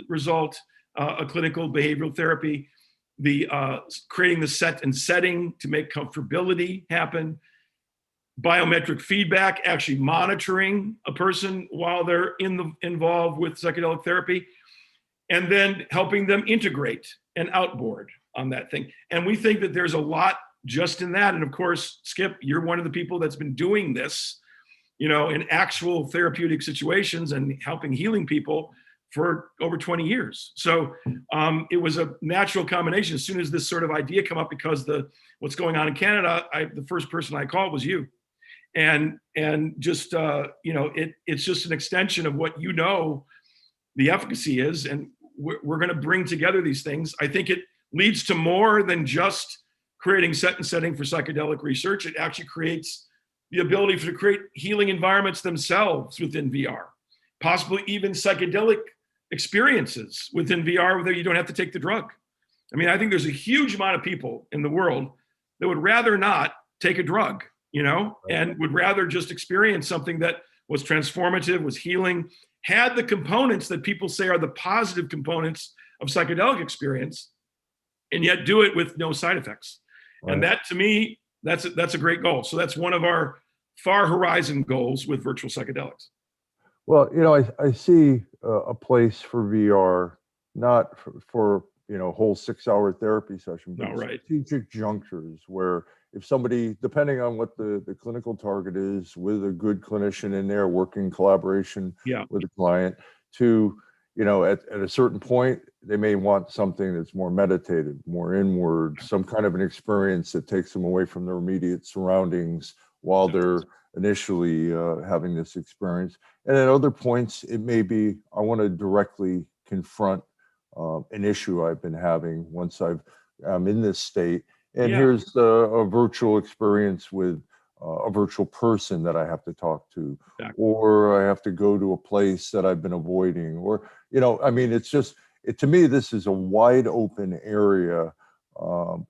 [SPEAKER 3] result, a clinical behavioral therapy, the creating the set and setting to make comfortability happen, biometric feedback, actually monitoring a person while they're involved with psychedelic therapy, and then helping them integrate and outboard on that thing. And we think that there's a lot just in that. And of course, Skip, you're one of the people that's been doing this, in actual therapeutic situations and helping healing people for over 20 years. So it was a natural combination. As soon as this sort of idea came up, because what's going on in Canada, the first person I called was you. And just, it's just an extension of what the efficacy is. And we're going to bring together these things. I think it leads to more than just creating set and setting for psychedelic research. It actually creates the ability to create healing environments themselves within VR, possibly even psychedelic experiences within VR where you don't have to take the drug. I mean, I think there's a huge amount of people in the world that would rather not take a drug, and would rather just experience something that was transformative, was healing, had the components that people say are the positive components of psychedelic experience, and yet do it with no side effects. Right. And that, to me, that's a great goal. So that's one of our far horizon goals with virtual psychedelics.
[SPEAKER 2] Well, I see a place for VR, not for whole 6-hour therapy session, but strategic junctures where if somebody, depending on what the clinical target is, with a good clinician in there working in collaboration with the client, to at a certain point, they may want something that's more meditative, more inward, some kind of an experience that takes them away from their immediate surroundings while they're initially having this experience. And at other points, it may be, I want to directly confront an issue I've been having once I'm in this state. And here's a virtual experience with a virtual person that I have to talk to, or I have to go to a place that I've been avoiding, or, it's just, to me, this is a wide open area.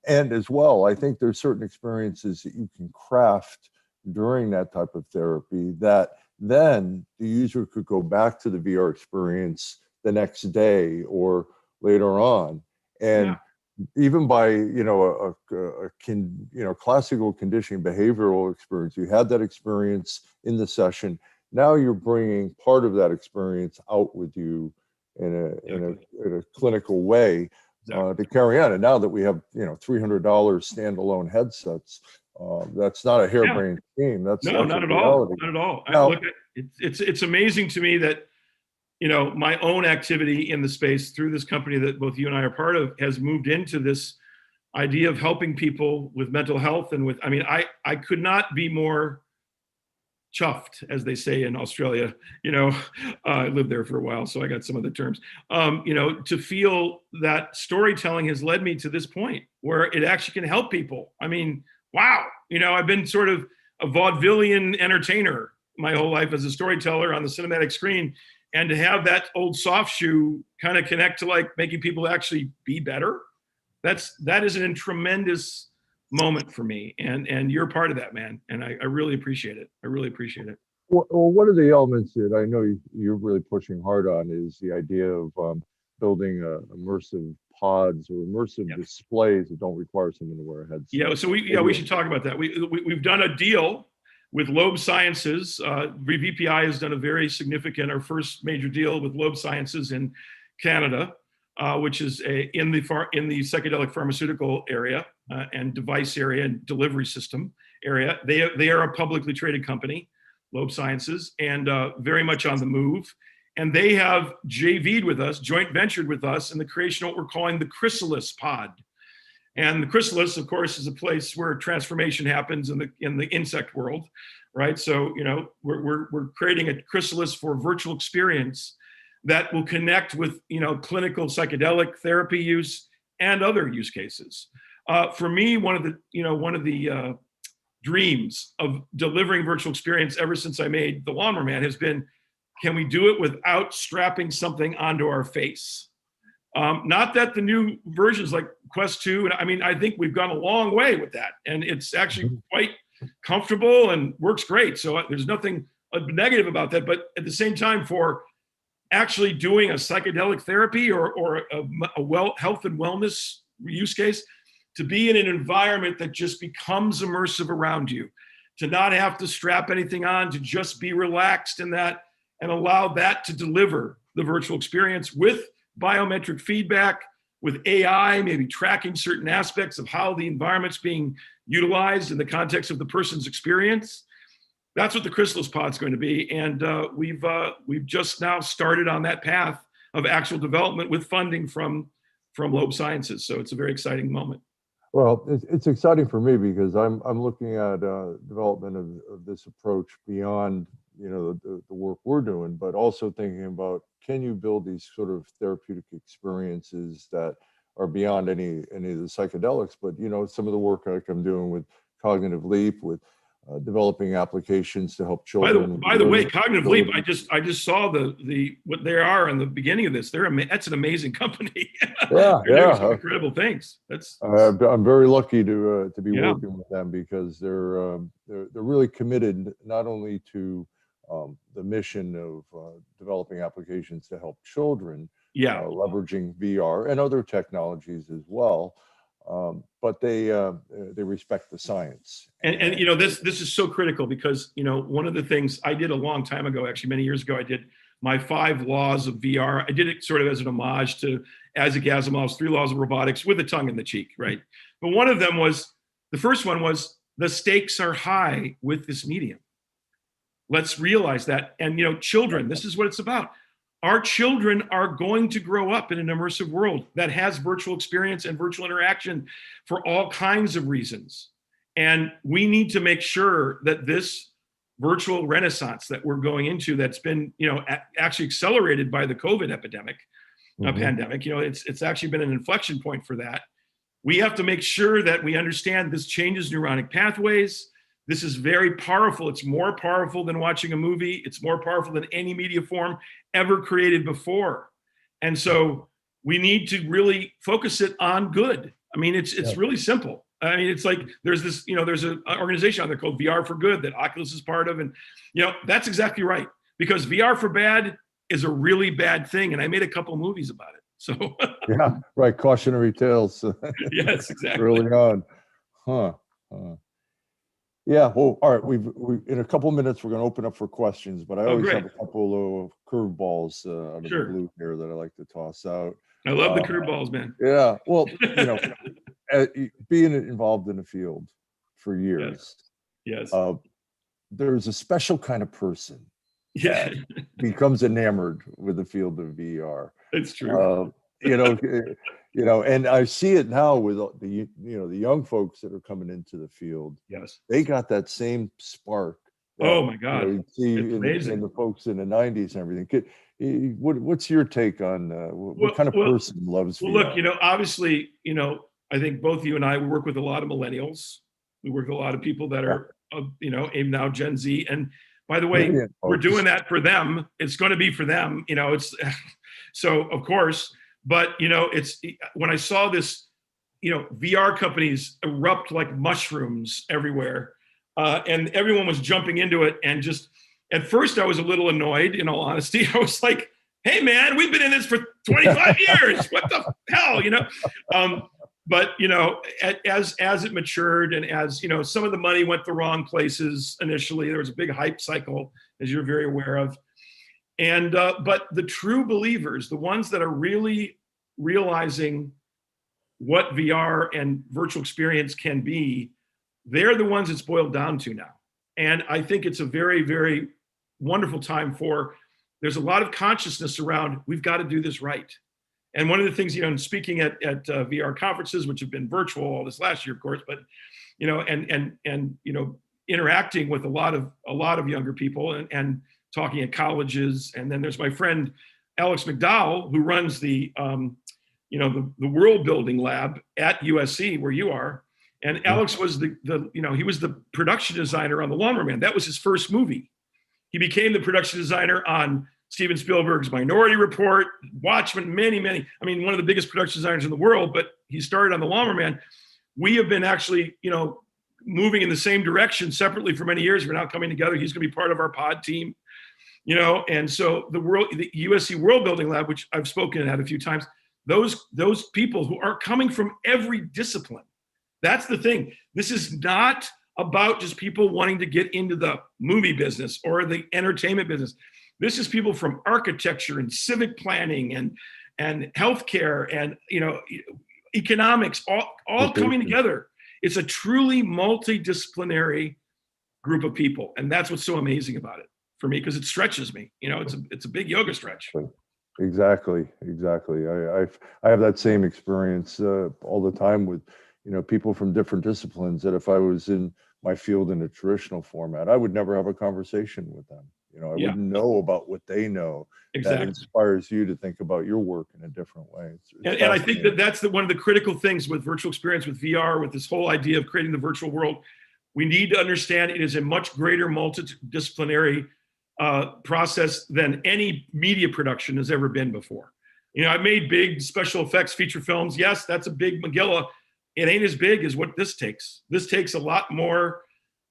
[SPEAKER 2] And as well, I think there's certain experiences that you can craft during that type of therapy that then the user could go back to the VR experience the next day or later on. And even by, a classical conditioning behavioral experience, you had that experience in the session. Now you're bringing part of that experience out with you in a clinical way to carry on. And now that we have, $300 standalone headsets, that's not a harebrained scheme. That's
[SPEAKER 3] not at all. Not at all.
[SPEAKER 2] Now,
[SPEAKER 3] Look, it's amazing to me that my own activity in the space through this company that both you and I are part of has moved into this idea of helping people with mental health and with, I could not be more chuffed, as they say in Australia. I lived there for a while, so I got some of the terms. To feel that storytelling has led me to this point where it actually can help people. Wow. I've been sort of a vaudevillian entertainer my whole life as a storyteller on the cinematic screen, and to have that old soft shoe kind of connect to like making people actually be better. That is a tremendous moment for me, and you're part of that, man, and I really appreciate it.
[SPEAKER 2] Well, one of the elements that I know you're really pushing hard on is the idea of building immersive pods or immersive displays that don't require someone to wear a headset.
[SPEAKER 3] So we should talk about that. We've done a deal with Loeb Sciences. VPI has done a very significant, our first major deal with Loeb Sciences in Canada, which is in the psychedelic pharmaceutical area and device area and delivery system area. They are a publicly traded company, Loeb Sciences, and very much on the move. And they have JV'd with us, joint ventured with us in the creation of what we're calling the Chrysalis Pod. And the chrysalis, of course, is a place where transformation happens in the insect world, right? So, we're creating a chrysalis for virtual experience that will connect with, clinical psychedelic therapy use and other use cases. For me, one of the dreams of delivering virtual experience ever since I made the Lawnmower Man has been, can we do it without strapping something onto our face? Not that the new versions like Quest 2, and I think we've gone a long way with that, and it's actually quite comfortable and works great. So there's nothing negative about that. But at the same time, for actually doing a psychedelic therapy or a health and wellness use case, to be in an environment that just becomes immersive around you, to not have to strap anything on, to just be relaxed in that and allow that to deliver the virtual experience with biometric feedback, with AI, maybe tracking certain aspects of how the environment's being utilized in the context of the person's experience. That's what the Chrysalis Pod is going to be. And we've just now started on that path of actual development with funding from Loeb Sciences. So it's a very exciting moment.
[SPEAKER 2] Well, it's exciting for me because I'm looking at development of this approach beyond the work we're doing, but also thinking about, can you build these sort of therapeutic experiences that are beyond any of the psychedelics, but some of the work like I'm doing with Cognitive Leap, with developing applications to help children.
[SPEAKER 3] By the way, Cognitive Leap, I just saw the what they are in the beginning of this. That's an amazing company.
[SPEAKER 2] Yeah,
[SPEAKER 3] doing some incredible things.
[SPEAKER 2] I'm very lucky to be working with them because they're really committed not only to the mission of developing applications to help children, leveraging VR and other technologies as well. But they respect the science.
[SPEAKER 3] And this is so critical because one of the things I did a long time ago, actually many years ago, I did my 5 laws of VR. I did it sort of as an homage to Isaac Asimov's 3 laws of robotics with a tongue in the cheek, right? But one of them was, the first one was, the stakes are high with this medium. Let's realize that. And children, this is what it's about. Our children are going to grow up in an immersive world that has virtual experience and virtual interaction for all kinds of reasons. And we need to make sure that this virtual renaissance that we're going into, that's been, actually accelerated by the COVID pandemic, it's actually been an inflection point for that. We have to make sure that we understand this changes neuronic pathways. This is very powerful. It's more powerful than watching a movie. It's more powerful than any media form ever created before. And so we need to really focus it on good. It's really simple. It's like there's this, there's an organization out there called VR for Good that Oculus is part of. And, that's exactly right. Because VR for bad is a really bad thing. And I made a couple of movies about it. So
[SPEAKER 2] yeah, right. Cautionary tales.
[SPEAKER 3] Yes, exactly.
[SPEAKER 2] Early on. Yeah, well, all right. We in a couple of minutes we're going to open up for questions, but I always have a couple of curveballs out of the blue here that I like to toss out.
[SPEAKER 3] I love the curveballs, man.
[SPEAKER 2] Yeah, well, being involved in the field for years,
[SPEAKER 3] yes.
[SPEAKER 2] There's a special kind of person
[SPEAKER 3] Yeah,
[SPEAKER 2] becomes enamored with the field of VR.
[SPEAKER 3] it's true.
[SPEAKER 2] And I see it now with the young folks that are coming into the field.
[SPEAKER 3] Yes.
[SPEAKER 2] They got that same spark.
[SPEAKER 3] Oh my God.
[SPEAKER 2] You see in the folks in the 90s and everything. What's your take on what kind of person loves VR?
[SPEAKER 3] Well, look, obviously, I think both you and I, we work with a lot of millennials. We work with a lot of people that are, now Gen Z. And by the way, we're doing that for them. It's going to be for them, it's so of course, but it's when I saw this, VR companies erupt like mushrooms everywhere. And everyone was jumping into it. And just at first I was a little annoyed, in all honesty. I was like, hey man, we've been in this for 25 years. What the hell, But as it matured and as some of the money went the wrong places initially, there was a big hype cycle, as you're very aware of. And but the true believers, the ones that are really realizing what VR and virtual experience can be, they're the ones it's boiled down to now. And I think it's a very, very wonderful time there's a lot of consciousness around, we've got to do this right. And one of the things, speaking at VR conferences, which have been virtual all this last year, of course, but, interacting with a lot of younger people and talking at colleges. And then there's my friend, Alex McDowell, who runs the world building lab at USC, where you are. And Alex was he was the production designer on The Lawnmower Man. That was his first movie. He became the production designer on Steven Spielberg's Minority Report, Watchmen, many. I mean, one of the biggest production designers in the world, but he started on The Lawnmower Man. We have been actually, moving in the same direction separately for many years. We're now coming together. He's going to be part of our pod team, and so the USC World Building Lab, which I've spoken at a few times, those people who are coming from every discipline. That's the thing. This is not about just people wanting to get into the movie business or the entertainment business. This is people from architecture and civic planning and healthcare and economics, all coming together. It's a truly multidisciplinary group of people, and that's what's so amazing about it for me, because it stretches me. It's a big yoga stretch.
[SPEAKER 2] Exactly. I have that same experience all the time with people from different disciplines, that if I was in my field in a traditional format, I would never have a conversation with them. I wouldn't know about what they know.
[SPEAKER 3] Exactly.
[SPEAKER 2] That inspires you to think about your work in a different way.
[SPEAKER 3] And I think that's one of the critical things with virtual experience, with VR, with this whole idea of creating the virtual world. We need to understand it is a much greater multidisciplinary process than any media production has ever been before. I made big special effects feature films. Yes, that's a big Megillah. It ain't as big as what this takes. This takes a lot more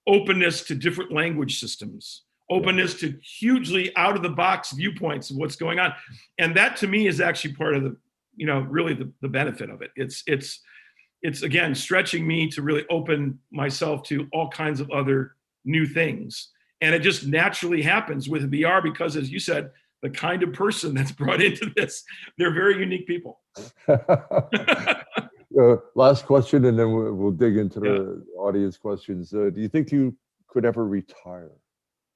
[SPEAKER 3] openness to different language systems, openness to hugely out of the box viewpoints of what's going on. And that to me is actually part of the, really the benefit of it. It's again, stretching me to really open myself to all kinds of other new things. And it just naturally happens with VR because, as you said, the kind of person that's brought into this, they're very unique people.
[SPEAKER 2] Last question, and then we'll dig into the audience questions. Do you think you could ever retire?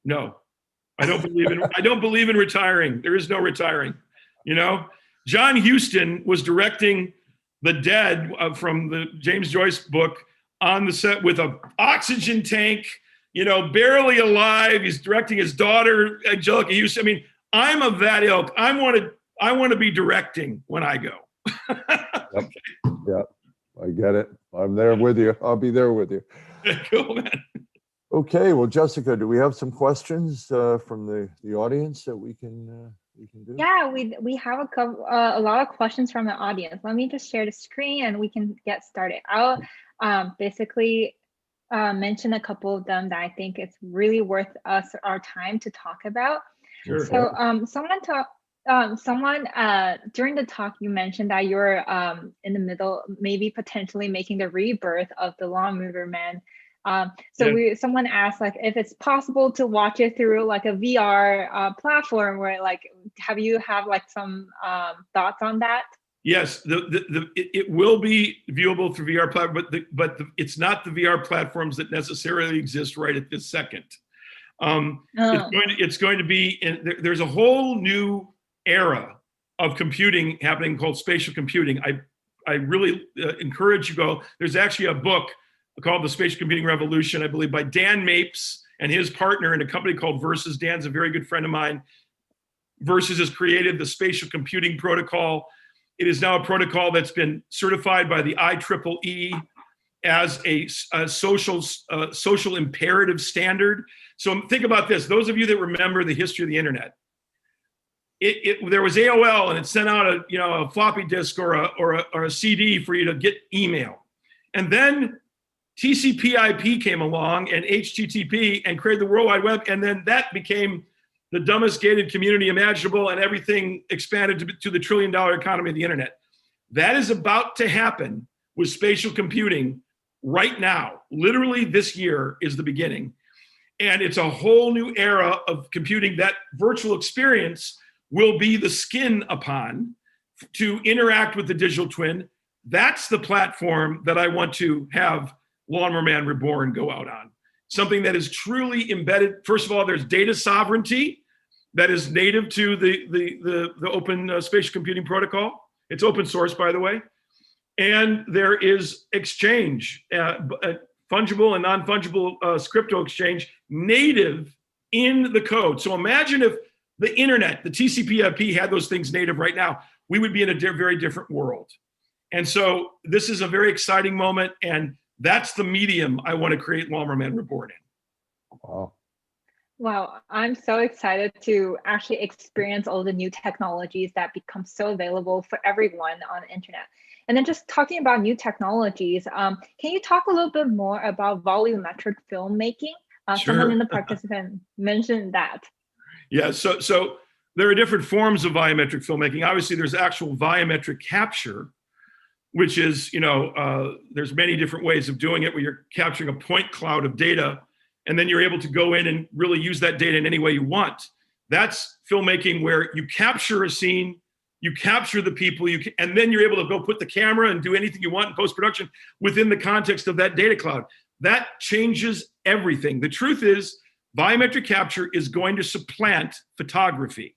[SPEAKER 3] No, I don't believe in retiring. There is no retiring. John Huston was directing The Dead from the James Joyce book on the set with an oxygen tank, barely alive. He's directing his daughter, Angelica Huston. I mean, I'm of that ilk. I want to be directing when I go.
[SPEAKER 2] Yep. Yeah, I get it. I'm there with you. I'll be there with you.
[SPEAKER 3] Cool, man.
[SPEAKER 2] Okay, well, Jessica, do we have some questions from the audience that we can do?
[SPEAKER 1] Yeah, we have a lot of questions from the audience. Let me just share the screen and we can get started. I'll basically mention a couple of them that I think it's really worth our time to talk about.
[SPEAKER 3] Sure.
[SPEAKER 1] So someone during the talk, you mentioned that you're in the middle, maybe potentially making the rebirth of the Lawnmower Man. Someone asked if it's possible to watch it through a VR platform, where have you some thoughts on that?
[SPEAKER 3] Yes, it will be viewable through VR platform, but it's not the VR platforms that necessarily exist right at this second. It's going to be, there's a whole new era of computing happening called spatial computing. I really encourage you to go. There's actually a book called The Spatial Computing Revolution, I believe, by Dan Mapes and his partner in a company called Versus. Dan's a very good friend of mine. Versus has created the spatial computing protocol. It is now a protocol that's been certified by the IEEE as a social imperative standard. So think about this. Those of you that remember the history of the internet, there was AOL, and it sent out a floppy disk or a CD for you to get email. And then TCP/IP came along and HTTP and created the World Wide Web, and then that became the dumbest gated community imaginable, and everything expanded to the $1 trillion economy of the internet. That is about to happen with spatial computing right now. Literally this year is the beginning. And it's a whole new era of computing. That virtual experience will be the skin upon to interact with the digital twin. That's the platform that I want to have Lawnmower Man Reborn go out on. Something that is truly embedded. First of all, there's data sovereignty that is native to the open spatial computing protocol. It's open source, by the way. And there is exchange, fungible and non-fungible crypto exchange native in the code. So imagine if the internet, the TCP/IP had those things native right now, we would be in a very different world. And so this is a very exciting moment, and that's the medium I want to create Lawnmower Man Reborn in.
[SPEAKER 2] Wow.
[SPEAKER 1] Wow, I'm so excited to actually experience all the new technologies that become so available for everyone on the internet. And then just talking about new technologies, can you talk a little bit more about volumetric filmmaking?
[SPEAKER 3] Sure.
[SPEAKER 1] Someone in the participant mentioned that.
[SPEAKER 3] Yeah, so there are different forms of volumetric filmmaking. Obviously, there's actual volumetric capture, which is, there's many different ways of doing it, where you're capturing a point cloud of data, and then you're able to go in and really use that data in any way you want. That's filmmaking where you capture a scene, you capture the people, and then you're able to go put the camera and do anything you want in post-production within the context of that data cloud. That changes everything. The truth is, volumetric capture is going to supplant photography.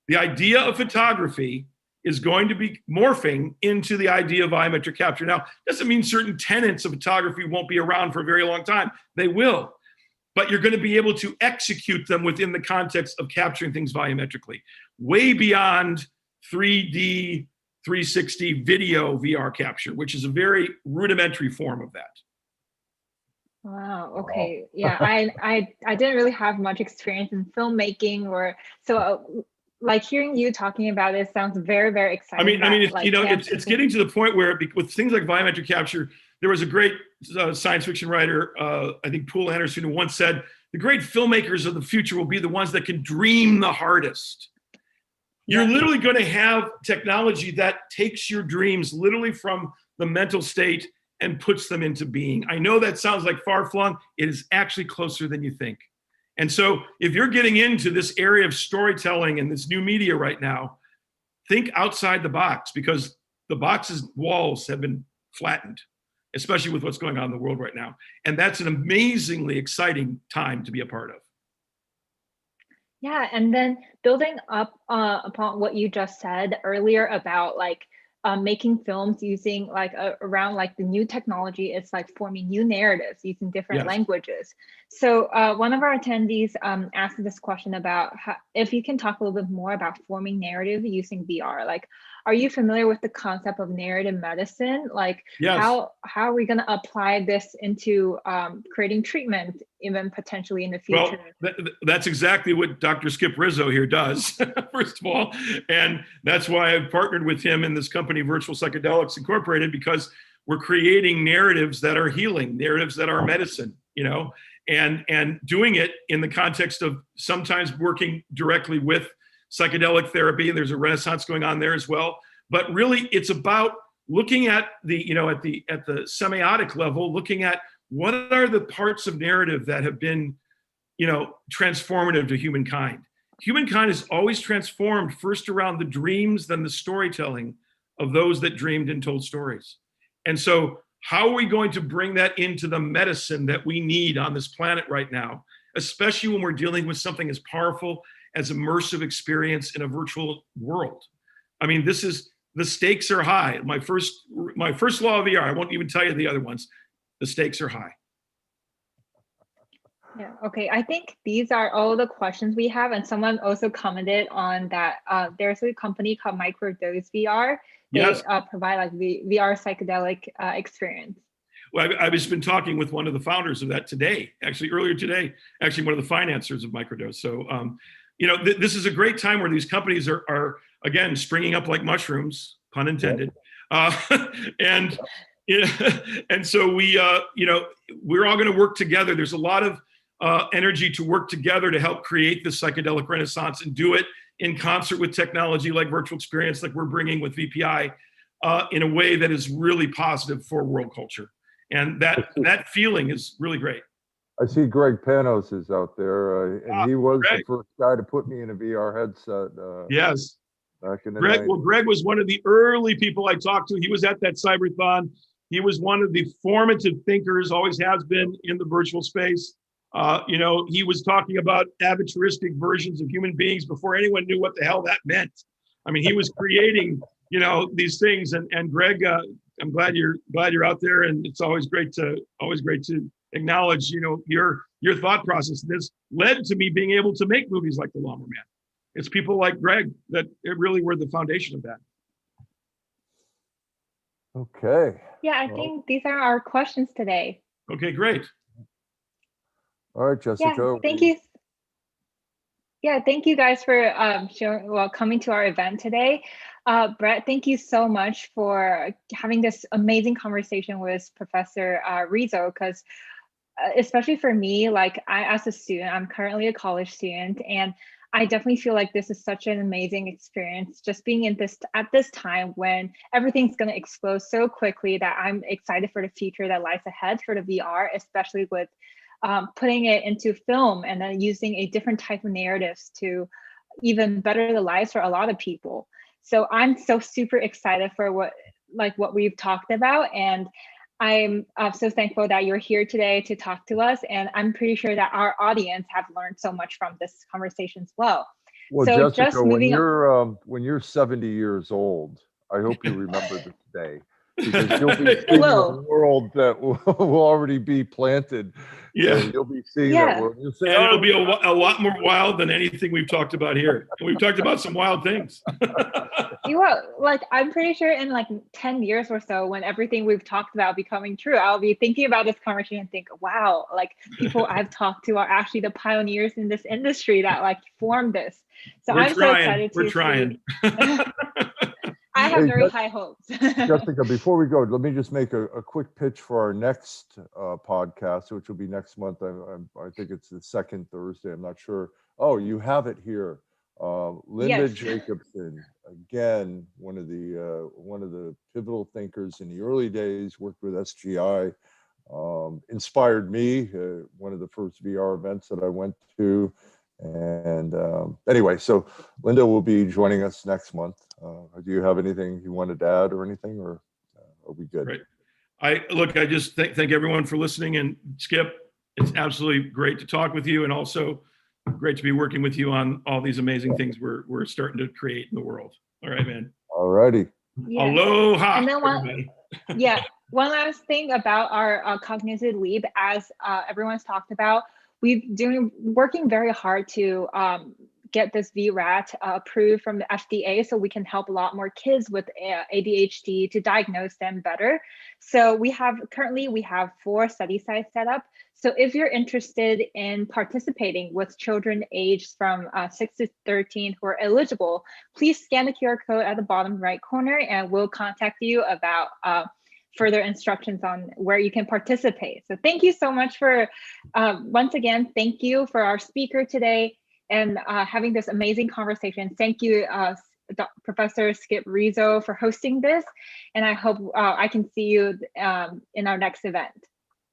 [SPEAKER 3] The idea of photography is going to be morphing into the idea of volumetric capture. Now, doesn't mean certain tenets of photography won't be around for a very long time. They will. But you're going to be able to execute them within the context of capturing things volumetrically, way beyond 3D, 360 video VR capture, which is a very rudimentary form of that.
[SPEAKER 1] Wow. Okay. Yeah. I didn't really have much experience in filmmaking, or so. Like hearing you talking about it sounds very exciting.
[SPEAKER 3] It's getting to the point where with things like volumetric capture, there was a great science fiction writer, I think Poul Anderson, who once said, the great filmmakers of the future will be the ones that can dream the hardest. You're literally going to have technology that takes your dreams literally from the mental state and puts them into being. I know that sounds like far-flung. It is actually closer than you think. And so if you're getting into this area of storytelling and this new media right now, think outside the box, because the box's walls have been flattened, especially with what's going on in the world right now. And that's an amazingly exciting time to be a part of.
[SPEAKER 1] Yeah, and then building up upon what you just said earlier about making films using around the new technology, it's like forming new narratives using different languages. So one of our attendees asked this question about if you can talk a little bit more about forming narrative using VR. Are you familiar with the concept of narrative medicine? How are we going to apply this into creating treatment, even potentially in the future?
[SPEAKER 3] Well, that's exactly what Dr. Skip Rizzo here does, first of all. And that's why I've partnered with him in this company, Virtual Psychedelics Incorporated, because we're creating narratives that are healing, narratives that are medicine, and doing it in the context of sometimes working directly with psychedelic therapy, and there's a renaissance going on there as well. But really, it's about looking at the semiotic level, looking at what are the parts of narrative that have been, transformative to humankind. Humankind is always transformed first around the dreams, then the storytelling of those that dreamed and told stories. And so, how are we going to bring that into the medicine that we need on this planet right now? especially when we're dealing with something as powerful as immersive experience in a virtual world. I mean, the stakes are high. My first law of VR, I won't even tell you the other ones. The stakes are high.
[SPEAKER 1] Yeah, okay. I think these are all the questions we have. And someone also commented on that there's a company called Microdose VR. They
[SPEAKER 3] Yes.
[SPEAKER 1] provide like the VR psychedelic experience.
[SPEAKER 3] Well, I've just been talking with one of the founders of that today, actually earlier today, actually one of the financiers of Microdose. So, this is a great time where these companies are again, springing up like mushrooms, pun intended. And so we're all going to work together. There's a lot of energy to work together to help create this psychedelic renaissance and do it in concert with technology like virtual experience, like we're bringing with VPI, in a way that is really positive for world culture. And that feeling is really great.
[SPEAKER 2] I see Greg Panos is out there, and he was
[SPEAKER 3] Greg.
[SPEAKER 2] the first guy to put me in a VR headset.
[SPEAKER 3] Yes.
[SPEAKER 2] Back in the
[SPEAKER 3] Greg,
[SPEAKER 2] 90s.
[SPEAKER 3] well, Greg was one of the early people I talked to. He was at that Cyberthon. He was one of the formative thinkers, always has been in the virtual space. He was talking about avataristic versions of human beings before anyone knew what the hell that meant. I mean, he was creating, these things. And Greg, I'm glad you're out there, and it's always great to acknowledge, your thought process. This led to me being able to make movies like The Lawnmower Man. It's people like Greg that it really were the foundation of that.
[SPEAKER 2] Okay.
[SPEAKER 1] Yeah, I think these are our questions today.
[SPEAKER 3] Okay, great.
[SPEAKER 2] All right, Jessica.
[SPEAKER 1] Yeah, thank you. Yeah, thank you guys for coming to our event today. Brett, thank you so much for having this amazing conversation with Professor Rizzo, because especially for me, like as a student, I'm currently a college student, and I definitely feel like this is such an amazing experience, just being at this time when everything's going to explode so quickly, that I'm excited for the future that lies ahead for the VR, especially with putting it into film and then using a different type of narratives to even better the lives for a lot of people. So I'm so super excited for what we've talked about, and I'm so thankful that you're here today to talk to us. And I'm pretty sure that our audience have learned so much from this conversation as well.
[SPEAKER 2] Well,
[SPEAKER 1] so
[SPEAKER 2] Jessica,
[SPEAKER 1] just moving
[SPEAKER 2] when you're 70 years old, I hope you remember this day, because you'll be seeing a world that will already be planted.
[SPEAKER 3] Yeah,
[SPEAKER 2] and you'll be seeing that world.
[SPEAKER 3] And it'll be a lot more wild than anything we've talked about here. We've talked about some wild things.
[SPEAKER 1] I'm pretty sure in 10 years or so, when everything we've talked about becoming true, I'll be thinking about this conversation and think, wow, people I've talked to are actually the pioneers in this industry that formed this. So I'm so excited
[SPEAKER 3] We're trying.
[SPEAKER 1] I have very high hopes.
[SPEAKER 2] Jessica, before we go, let me just make a quick pitch for our next podcast, which will be next month. I think it's the second Thursday. I'm not sure. Oh, you have it here. Linda Jacobson, again, one of the pivotal thinkers in the early days, worked with SGI, inspired me, one of the first VR events that I went to. And anyway, so Linda will be joining us next month. Do you have anything you wanted to add or anything, or are we good?
[SPEAKER 3] Great. I just thank everyone for listening. And Skip, it's absolutely great to talk with you, and also great to be working with you on all these amazing things we're starting to create in the world. All right, man.
[SPEAKER 2] All righty.
[SPEAKER 1] Yeah.
[SPEAKER 3] Aloha.
[SPEAKER 1] And then one last thing about our cognitive leap, as everyone's talked about, we've working very hard to get this VRAT approved from the FDA, so we can help a lot more kids with ADHD to diagnose them better. So currently we have 4 study sites set up. So if you're interested in participating with children aged from 6 to 13 who are eligible, please scan the QR code at the bottom right corner, and we'll contact you about further instructions on where you can participate. So thank you so much for, once again, thank you for our speaker today and having this amazing conversation. Thank you, Professor Skip Rizzo, for hosting this. And I hope I can see you in our next event.